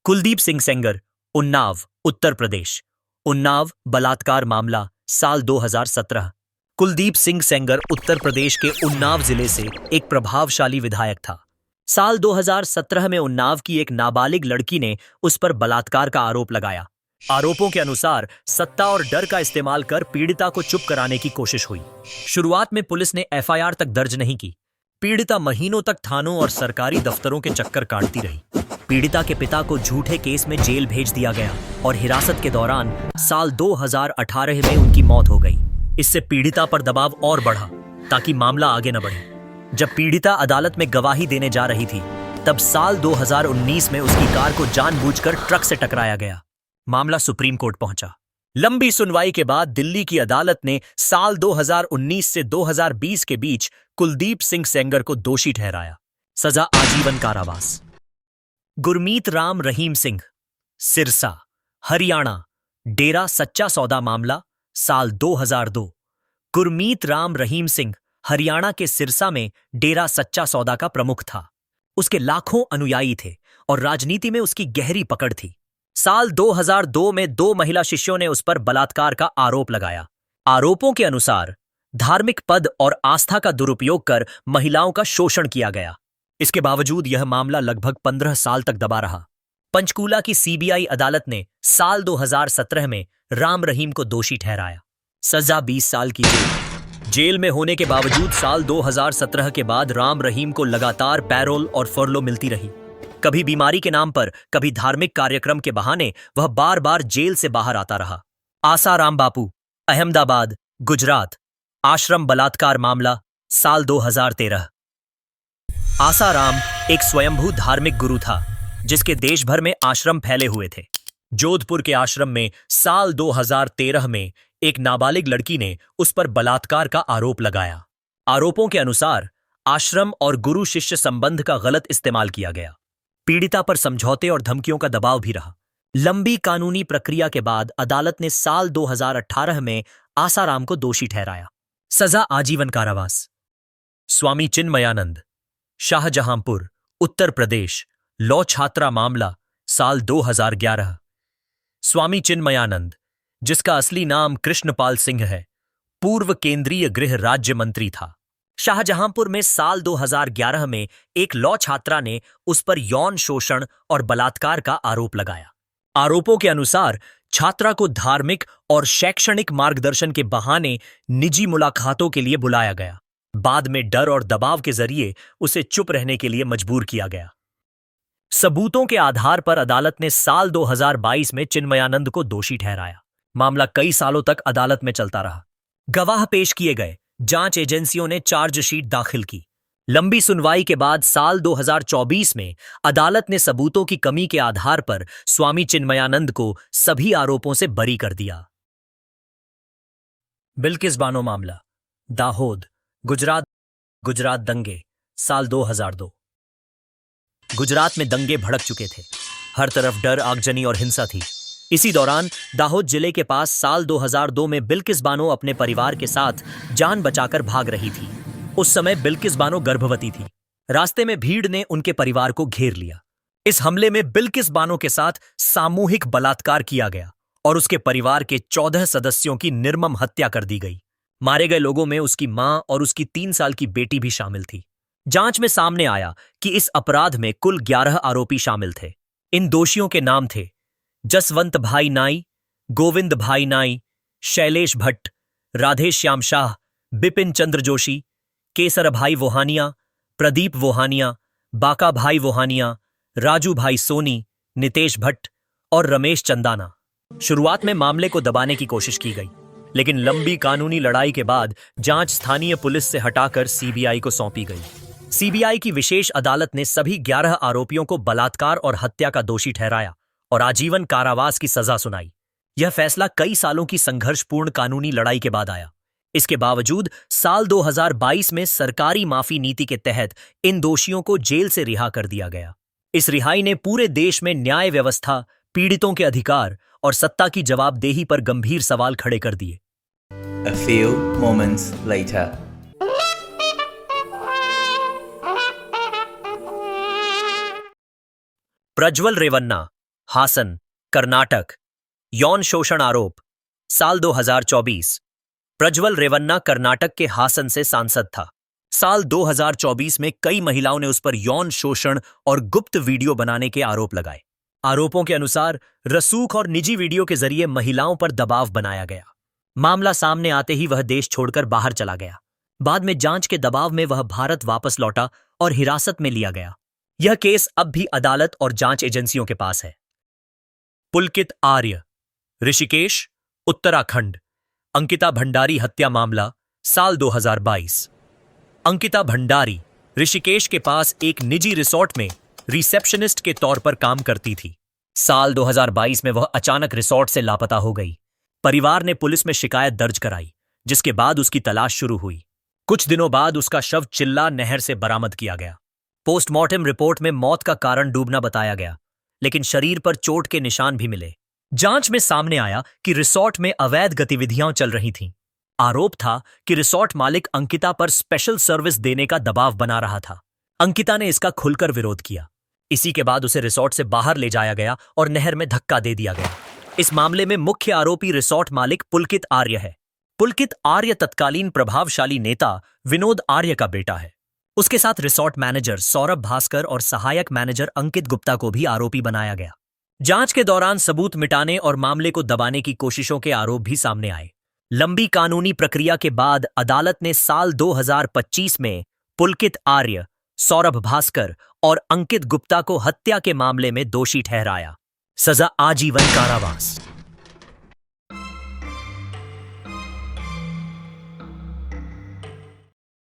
कुलदीप सिंह सेंगर, उन्नाव, उत्तर प्रदेश। उन्नाव बलात्कार मामला, साल 2017। कुलदीप सिंह सेंगर उत्तर प्रदेश के उन्नाव जिले से एक प्रभावशाली विधायक था। साल 2017 में उन्नाव की एक नाबालिग लड़की ने उस पर बलात्कार का आरोप लगाया। आरोपों के अनुसार सत्ता और डर का इस्तेमाल कर पीड़िता को चुप कराने की कोशिश हुई। शुरुआत में पुलिस ने एफआईआर तक दर्ज नहीं की। पीड़िता महीनों तक थानों और सरकारी दफ्तरों के चक्कर काटती रही। पीड़िता के पिता को झूठे केस में जेल भेज दिया गया और हिरासत के दौरान साल 2018 में उनकी मौत हो गई। इससे पीड़िता पर दबाव और बढ़ा ताकि मामला आगे न बढ़े। जब पीड़िता अदालत में गवाही देने जा रही थी, तब साल 2019 में उसकी कार को जानबूझकर ट्रक से टकराया गया। मामला सुप्रीम कोर्ट पहुंचा। लंबी सुनवाई के बाद दिल्ली की अदालत ने साल 2019 से 2020 के बीच कुलदीप सिंह सेंगर को दोषी ठहराया। सजा आजीवन कारावास। गुरमीत राम रहीम सिंह, सिरसा, हरियाणा, डेरा सच्चा सौदा मामला, साल 2002। गुरमीत राम रहीम सिंह हरियाणा के सिरसा में डेरा सच्चा सौदा का प्रमुख था। उसके लाखों अनुयायी थे और राजनीति में उसकी गहरी पकड़ थी। साल 2002 में 2 महिला शिष्यों ने उस पर बलात्कार का आरोप लगाया। आरोपों के अनुसार धार्मिक पद और आस्था का दुरुपयोग कर महिलाओं का शोषण किया गया। इसके बावजूद यह मामला लगभग 15 साल तक दबा रहा। पंचकूला की सीबीआई अदालत ने साल 2017 में राम रहीम को दोषी ठहराया। सजा 20 साल की जेल में होने के बावजूद साल 2017 के बाद राम रहीम को लगातार पैरोल और फरलो मिलती रही। कभी बीमारी के नाम पर, कभी धार्मिक कार्यक्रम के बहाने वह बार बार जेल से बाहर आता रहा। आसाराम बापू, अहमदाबाद, गुजरात, आश्रम बलात्कार मामला, साल 2013। आसाराम एक स्वयंभू धार्मिक गुरु था जिसके देश भर में आश्रम फैले हुए थे। जोधपुर के आश्रम में साल 2013 में एक नाबालिग लड़की ने उस पर बलात्कार का आरोप लगाया। आरोपों के अनुसार आश्रम और गुरु शिष्य संबंध का गलत इस्तेमाल किया गया। पीड़िता पर समझौते और धमकियों का दबाव भी रहा। लंबी कानूनी प्रक्रिया के बाद अदालत ने साल 2018 में आसाराम को दोषी ठहराया। सजा आजीवन कारावास। स्वामी चिन्मयानंद, शाहजहांपुर, उत्तर प्रदेश, लॉ छात्रा मामला, साल 2011। स्वामी चिन्मयानंद, जिसका असली नाम कृष्णपाल सिंह है, पूर्व केंद्रीय गृह राज्य मंत्री था। शाहजहांपुर में साल 2011 में एक लॉ छात्रा ने उस पर यौन शोषण और बलात्कार का आरोप लगाया। आरोपों के अनुसार छात्रा को धार्मिक और शैक्षणिक मार्गदर्शन के बहाने निजी मुलाकातों के लिए बुलाया गया। बाद में डर और दबाव के जरिए उसे चुप रहने के लिए मजबूर किया गया। सबूतों के आधार पर अदालत ने साल 2022 में चिन्मयानंद को दोषी ठहराया। मामला कई सालों तक अदालत में चलता रहा। गवाह पेश किए गए। जांच एजेंसियों ने चार्जशीट दाखिल की। लंबी सुनवाई के बाद साल 2024 में अदालत ने सबूतों की कमी के आधार पर स्वामी चिन्मयानंद को सभी आरोपों से बरी कर दिया। बिल्किस बानो मामला, दाहोद, गुजरात दंगे, साल 2002। गुजरात में दंगे भड़क चुके थे। हर तरफ डर, आगजनी और हिंसा थी। इसी दौरान दाहोद जिले के पास साल 2002 में बिल्किस बानो अपने परिवार के साथ जान बचाकर भाग रही थी। उस समय बिल्किस बानो गर्भवती थी। रास्ते में भीड़ ने उनके परिवार को घेर लिया। इस हमले में बिल्किस बानो के साथ सामूहिक बलात्कार किया गया और उसके परिवार के 14 सदस्यों की निर्मम हत्या कर दी गई। मारे गए लोगों में उसकी मां और उसकी 3 साल की बेटी भी शामिल थी। जांच में सामने आया कि इस अपराध में कुल 11 आरोपी शामिल थे। इन दोषियों के नाम थे जसवंत भाई नाई, गोविंद भाई नाई, शैलेश भट्ट, राधे श्याम शाह, बिपिन चंद्र जोशी, केसर भाई वोहानिया, प्रदीप वोहानिया, बाका भाई वोहानिया, राजू भाई सोनी, नितेश भट्ट और रमेश चंदाना। शुरुआत में मामले को दबाने की कोशिश की गई, लेकिन लंबी कानूनी लड़ाई के बाद जांच स्थानीय पुलिस से हटाकर सीबीआई को सौंपी गई। सीबीआई की विशेष अदालत ने सभी 11 आरोपियों को बलात्कार और हत्या का दोषी ठहराया और आजीवन कारावास की सजा सुनाई। यह फैसला कई सालों की संघर्षपूर्ण कानूनी लड़ाई के बाद आया। इसके बावजूद साल 2022 में सरकारी माफी नीति के तहत इन दोषियों को जेल से रिहा कर दिया गया। इस रिहाई ने पूरे देश में न्याय व्यवस्था, पीड़ितों के अधिकार और सत्ता की जवाबदेही पर गंभीर सवाल खड़े कर दिए। A few moments later. Prajwal Revanna, Haasan, Karnataka. यौन शोषण आरोप, साल 2024। प्रज्वल रेवन्ना कर्नाटक के हासन से सांसद था। साल 2024 में कई महिलाओं ने उस पर यौन शोषण और गुप्त वीडियो बनाने के आरोप लगाए। आरोपों के अनुसार रसूख और निजी वीडियो के जरिए महिलाओं पर दबाव बनाया गया। मामला सामने आते ही वह देश छोड़कर बाहर चला गया। बाद में जांच के दबाव में वह भारत वापस लौटा और हिरासत में लिया गया। यह केस अब भी अदालत और जांच एजेंसियों के पास है। पुलकित आर्य, ऋषिकेश, उत्तराखंड। अंकिता भंडारी हत्या मामला, साल 2022। अंकिता भंडारी ऋषिकेश के पास एक निजी रिसोर्ट में रिसेप्शनिस्ट के तौर पर काम करती थी। साल 2022 में वह अचानक रिसोर्ट से लापता हो गई। परिवार ने पुलिस में शिकायत दर्ज कराई, जिसके बाद उसकी तलाश शुरू हुई। कुछ दिनों बाद उसका शव चिल्ला नहर से बरामद किया गया। पोस्टमार्टम रिपोर्ट में मौत का कारण डूबना बताया गया, लेकिन शरीर पर चोट के निशान भी मिले। जांच में सामने आया कि रिसोर्ट में अवैध गतिविधियां चल रही थीं। आरोप था कि रिसोर्ट मालिक अंकिता पर स्पेशल सर्विस देने का दबाव बना रहा था। अंकिता ने इसका खुलकर विरोध किया। इसी के बाद उसे रिसोर्ट से बाहर ले जाया गया और नहर में धक्का दे दिया गया। इस मामले में मुख्य आरोपी रिसोर्ट मालिक पुलकित आर्य है। पुलकित आर्य तत्कालीन प्रभावशाली नेता विनोद आर्य का बेटा है। उसके साथ रिसोर्ट मैनेजर सौरभ भास्कर और सहायक मैनेजर अंकित गुप्ता को भी आरोपी बनाया गया। जांच के दौरान सबूत मिटाने और मामले को दबाने की कोशिशों के आरोप भी सामने आए। लंबी कानूनी प्रक्रिया के बाद अदालत ने साल 2025 में पुलकित आर्य, सौरभ भास्कर और अंकित गुप्ता को हत्या के मामले में दोषी ठहराया। सजा आजीवन कारावास।